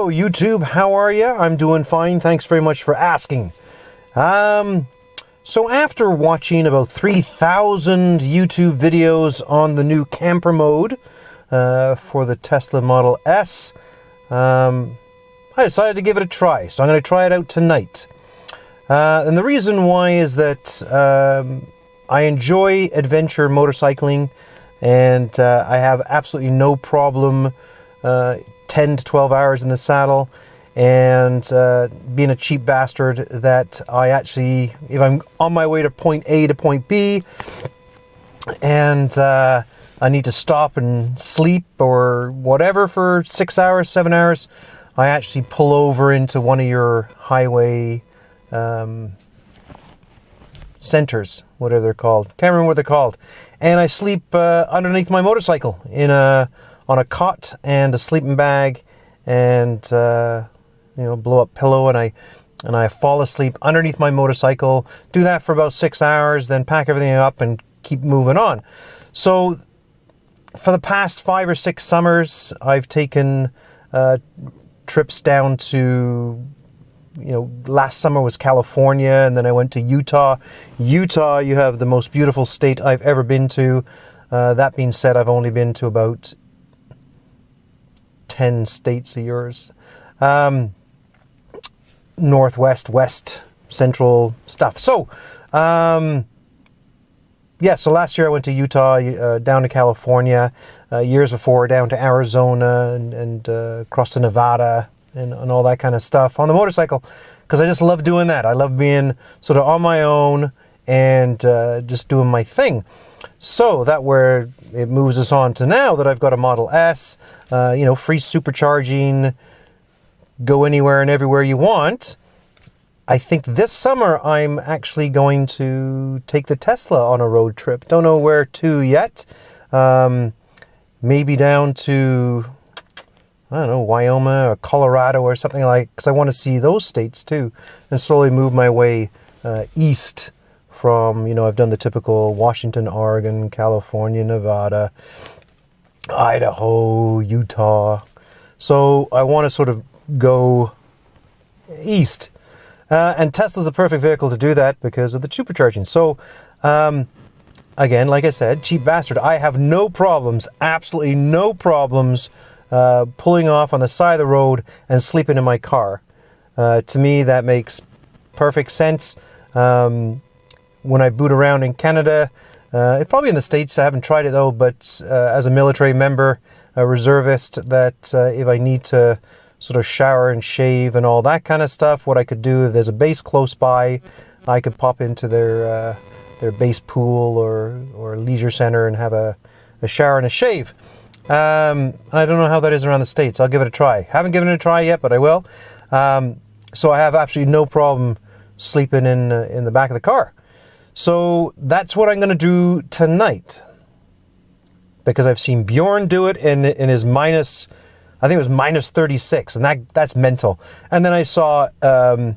YouTube, how are you? I'm doing fine, thanks very much for asking. So after watching about 3,000 YouTube videos on the new camper mode for the Tesla Model S, I decided to give it a try. So I'm going to try it out tonight. And the reason why is that I enjoy adventure motorcycling, and I have absolutely no problem 10 to 12 hours in the saddle, and being a cheap bastard that I actually, if I'm on my way to point A to point B and I need to stop and sleep or whatever for 6 hours, 7 hours, I actually pull over into one of your highway centers, whatever they're called. Can't remember what they're called. And I sleep underneath my motorcycle on a cot and a sleeping bag, and blow up pillow, and I fall asleep underneath my motorcycle. Do that for about 6 hours, then pack everything up and keep moving on. So for the past 5 or 6 summers, I've taken trips down to, last summer was California, and then I went to Utah. Utah, you have the most beautiful state I've ever been to. That being said, I've only been to about 10 states of yours. Northwest, west, central stuff. So, so last year I went to Utah, down to California, years before down to Arizona and across to Nevada and all that kind of stuff on the motorcycle, because I just love doing that. I love being sort of on my own and just doing my thing. So that where it moves us on to now that I've got a Model S, free supercharging, go anywhere and everywhere you want. I think this summer I'm actually going to take the Tesla on a road trip. Don't know where to yet. Maybe down to, I don't know, Wyoming or Colorado or something like, because I want to see those states too, and slowly move my way east from, I've done the typical Washington, Oregon, California, Nevada, Idaho, Utah. So I want to sort of go east. And Tesla's the perfect vehicle to do that because of the supercharging. So, again, like I said, cheap bastard. I have no problems, absolutely no problems pulling off on the side of the road and sleeping in my car. To me, that makes perfect sense. When I boot around in Canada, probably in the States, I haven't tried it though, but as a military member, a reservist, that if I need to sort of shower and shave and all that kind of stuff, what I could do, if there's a base close by, I could pop into their base pool or leisure center and have a shower and a shave. I don't know how that is around the States. I'll give it a try. Haven't given it a try yet, but I will. So I have absolutely no problem sleeping in the back of the car. So that's what I'm going to do tonight, because I've seen Bjorn do it in his minus, I think it was minus 36, and that's mental. And then I saw, was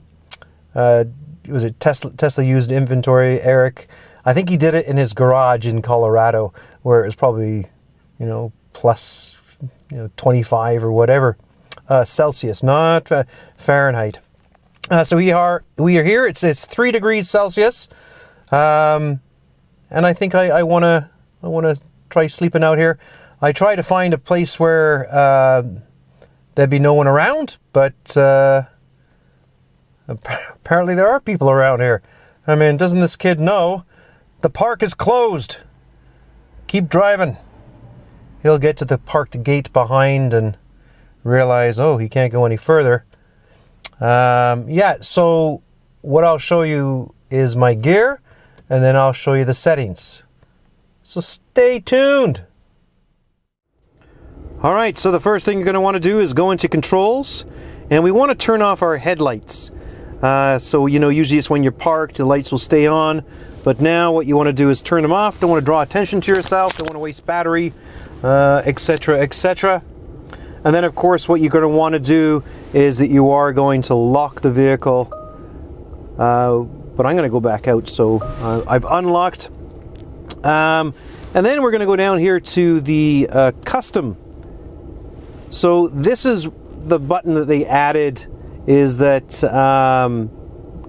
it Tesla used inventory, Eric? I think he did it in his garage in Colorado, where it was probably, plus 25 or whatever, Celsius, not Fahrenheit. So we are here. It's 3 degrees Celsius. And I think I want to try sleeping out here. I try to find a place where there'd be no one around, but apparently there are people around here. I mean, doesn't this kid know the park is closed? Keep driving. He'll get to the parked gate behind and realize, oh, he can't go any further. So what I'll show you is my gear, and then I'll show you the settings. So stay tuned. All right, so the first thing you're going to want to do is go into controls, and we want to turn off our headlights. So, usually it's when you're parked, the lights will stay on, but now what you want to do is turn them off. Don't want to draw attention to yourself, don't want to waste battery, etc., etc. And then, of course, what you're going to want to do is that you are going to lock the vehicle. But I'm going to go back out, so I've unlocked. And then we're going to go down here to the custom. So this is the button that they added is that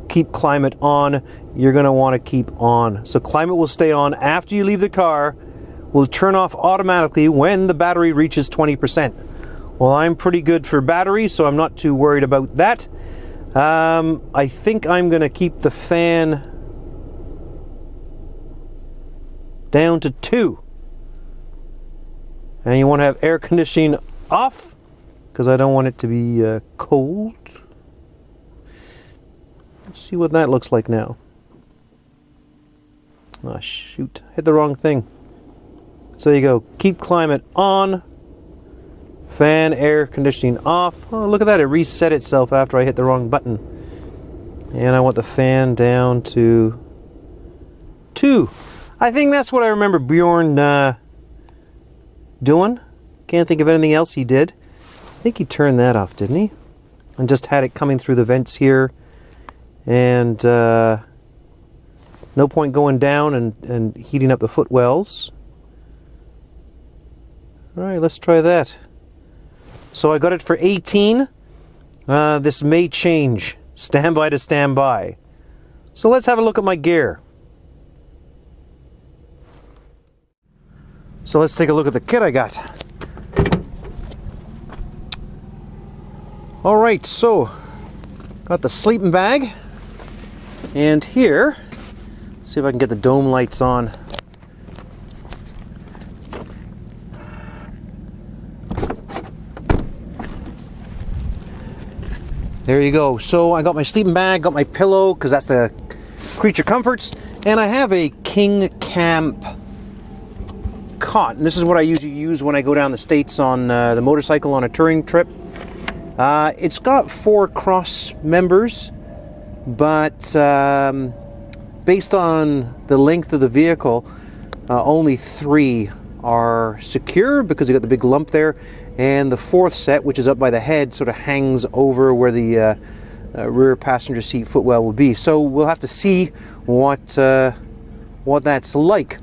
keep climate on. You're going to want to keep on. So climate will stay on after you leave the car, will turn off automatically when the battery reaches 20%. Well, I'm pretty good for battery, so I'm not too worried about that. I think I'm going to keep the fan down to 2. And you want to have air conditioning off because I don't want it to be cold. Let's see what that looks like now. Oh shoot, hit the wrong thing. So there you go, keep climate on, fan air conditioning off. Oh, look at that, it reset itself after I hit the wrong button. And I want the fan down to 2. I think that's what I remember Bjorn doing. Can't think of anything else he did. I think he turned that off, didn't he? And just had it coming through the vents here. And no point going down and heating up the footwells. Alright, let's try that. So I got it for 18. This may change. Standby to standby. So let's have a look at my gear. So let's take a look at the kit I got. Alright, so got the sleeping bag. And here, see if I can get the dome lights on. There you go. So I got my sleeping bag, got my pillow, because that's the Creature Comforts, and I have a King Camp cot. And this is what I usually use when I go down the States on the motorcycle on a touring trip. It's got 4 cross members, but based on the length of the vehicle, only 3 are secure because you got the big lump there, and the 4th set, which is up by the head, sort of hangs over where the rear passenger seat footwell will be. So we'll have to see what that's like.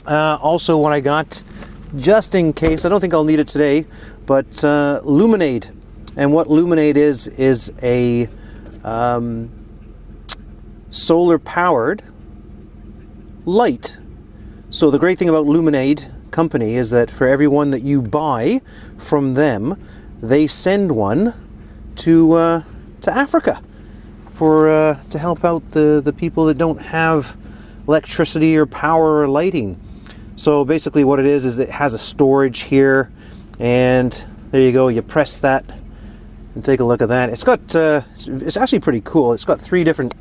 Also, what I got, just in case, I don't think I'll need it today, but Luminade. And what Luminade is a solar-powered light. So the great thing about Luminade company is that for every one that you buy from them, they send one to Africa for to help out the people that don't have electricity or power or lighting. So basically what it is it has a storage here, and there you go, you press that and take a look at that. It's got it's actually pretty cool. It's got 3 different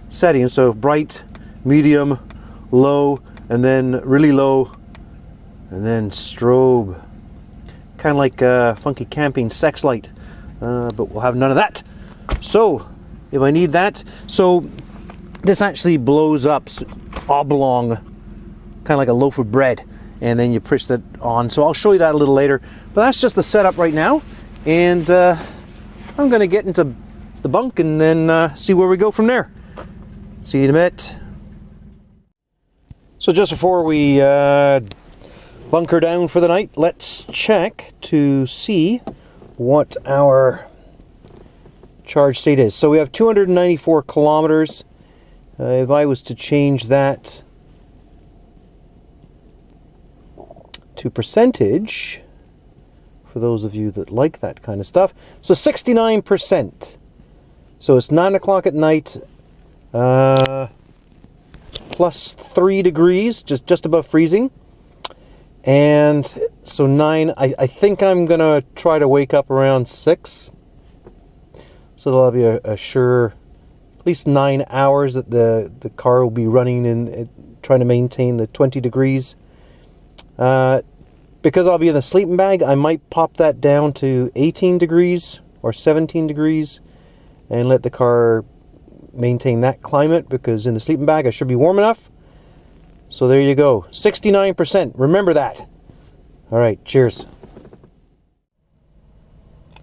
settings, so bright, medium, low, and then really low, and then strobe. Kind of like a funky camping sex light, but we'll have none of that. So if I need that, so this actually blows up oblong, kind of like a loaf of bread, and then you push that on. So I'll show you that a little later, but that's just the setup right now, and I'm going to get into the bunk and then see where we go from there. See you in a minute. So just before we bunker down for the night, let's check to see what our charge state is. So we have 294 kilometers. If I was to change that to percentage, for those of you that like that kind of stuff, so 69%. So it's 9 o'clock at night, plus 3 degrees, just above freezing. And so 9, I think I'm gonna try to wake up around 6. So that'll be a sure at least 9 hours that the car will be running in, trying to maintain the 20 degrees. Because I'll be in the sleeping bag, I might pop that down to 18 degrees or 17 degrees and let the car maintain that climate, because in the sleeping bag I should be warm enough. So there you go, 69%. Remember that. All right, cheers.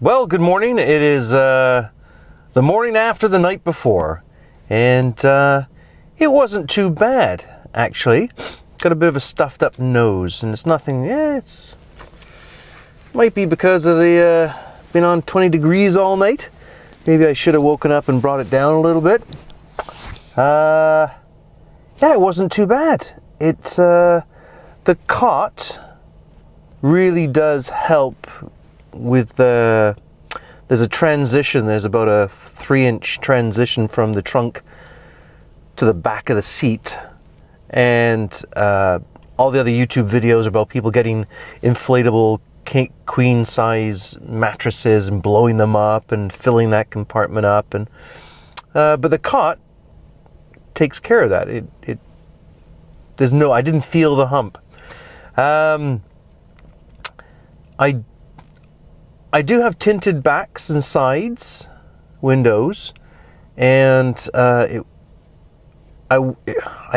Well, good morning. It is the morning after the night before, and it wasn't too bad, actually. Got a bit of a stuffed up nose, and it's nothing, it's might be because of the been on 20 degrees all night. Maybe I should have woken up and brought it down a little bit. Yeah, it wasn't too bad. It's the cot really does help with the. There's a transition. There's about a 3-inch transition from the trunk to the back of the seat, and all the other YouTube videos about people getting inflatable queen size mattresses and blowing them up and filling that compartment up, and but the cot takes care of that. I didn't feel the hump. I do have tinted backs and sides windows, and I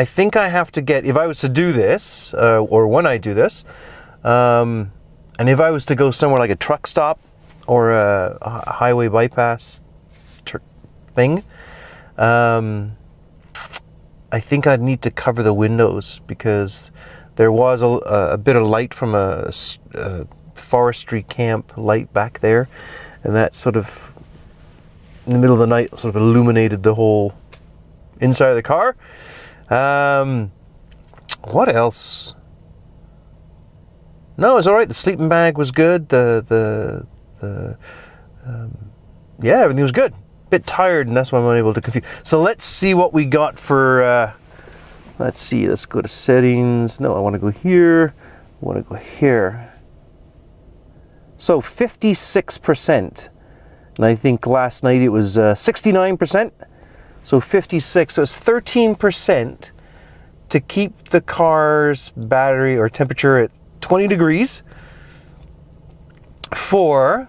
think I have to get, if I was to do this, or when I do this, and if I was to go somewhere like a truck stop or a highway bypass thing, I think I'd need to cover the windows, because there was a bit of light from a forestry camp light back there, and that sort of, in the middle of the night, sort of illuminated the whole inside of the car. What else? No, it was all right. The sleeping bag was good. Yeah, everything was good. Bit tired, and that's why I'm unable to confuse. So let's see what we got for. Let's see. Let's go to settings. No, I want to go here. I want to go here. So 56%, and I think last night it was 69%. So 56. So it's 13% to keep the car's battery or temperature at 20 degrees for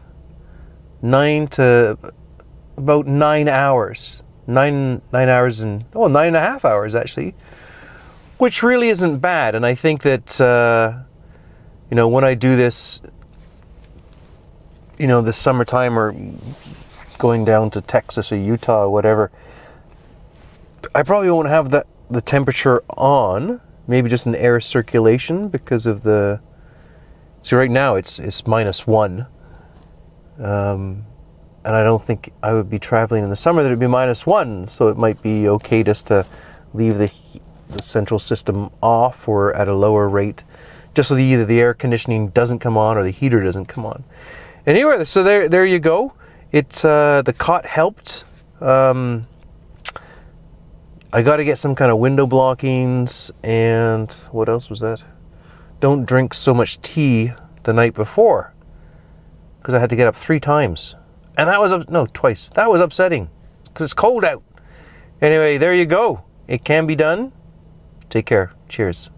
about 9 hours. 9 hours and 9.5 hours actually, which really isn't bad. And I think that when I do this, this summertime, or going down to Texas or Utah or whatever, I probably won't have the temperature on. Maybe just an air circulation because of the. See, right now it's -1. And I don't think I would be traveling in the summer that it'd be -1, so it might be okay just to leave the central system off or at a lower rate, just so either the air conditioning doesn't come on or the heater doesn't come on. Anyway, so there you go. It's the cot helped. I got to get some kind of window blockings, and what else was that? Don't drink so much tea the night before, because I had to get up 3 times. And that was, twice. That was upsetting, because it's cold out. Anyway, there you go. It can be done. Take care. Cheers.